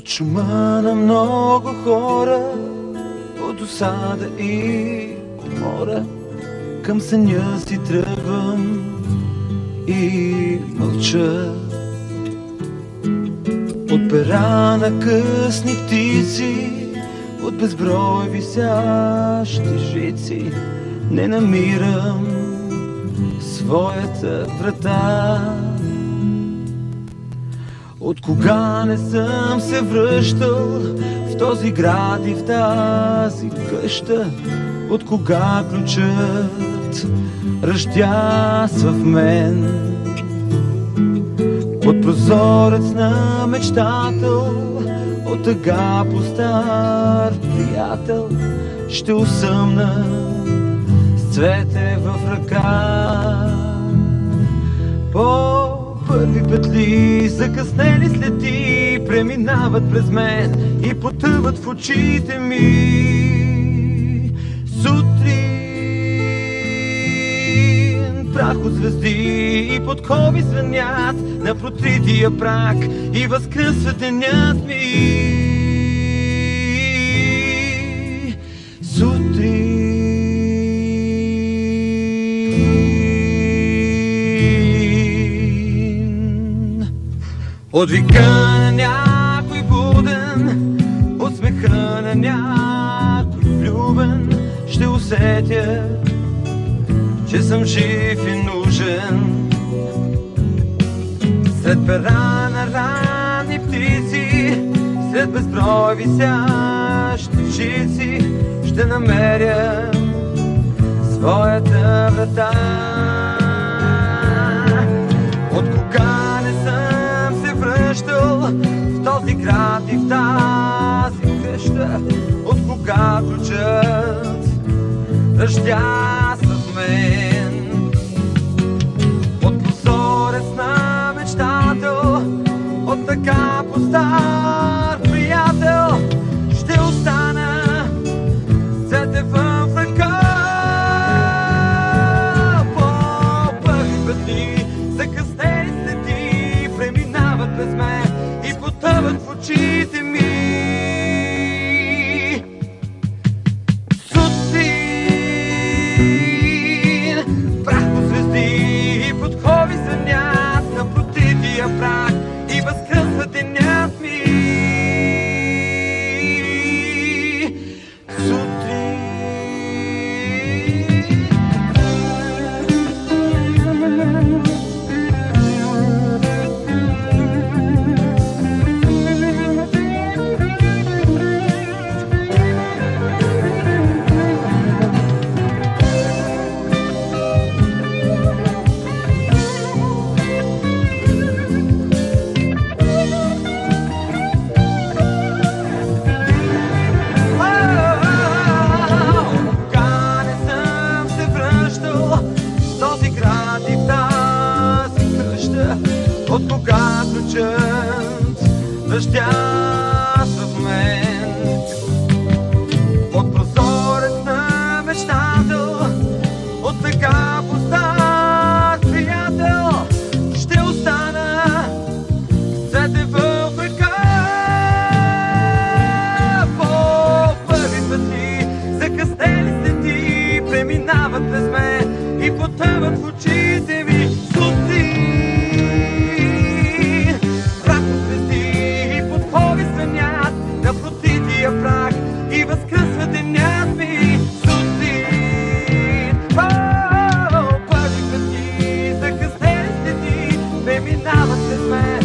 От шума на много хора, от досада и умора, към съня си тръгвам и мълча. От пера на късни птици, от безброй висящи жици, не намирам своята врата. От кога не съм се връщал в този град и в тази къща, от кога ключът ръждясва в мен. От прозорец на мечтател, от тъга по стар приятел, ще усъмна с цвете в ръка. По първи петли, закъснели следи, преминават през мен и потъват в очите ми. Сутрин, прах от звезди и подкови звънят на протрития прак и възкръсва денят ми. Сутрин, от вика на някой буден, от смеха на някой влюбен, ще усетя, че съм жив и нужен. Сред пера на ранни птици, сред безброй висящи жици, ще намеря своята врата. От кога не съм се връщал в този град и в тази къща, от кога ключът ръждясва в мен. От прозорец на мечтател, от така по стар приятел, ще остана с цвете в ръка. По първи пъти, закъснели следи, преминават през мен и потъват в очите ми. Сутрин, прах по звезди и подкови звънят на протрития прах и възкръсва денят ми. От кога ключът ръждясва в мен. От прозорец на мечтател, от така по стар приятел, ще остана с цвете в ръка. По първи пъти, закъснели следи, преминават през мен и потъват в очите ми. Прах и възкръсва денят ми. Сутрин, първи пъти, закъснели следи, преминават през мен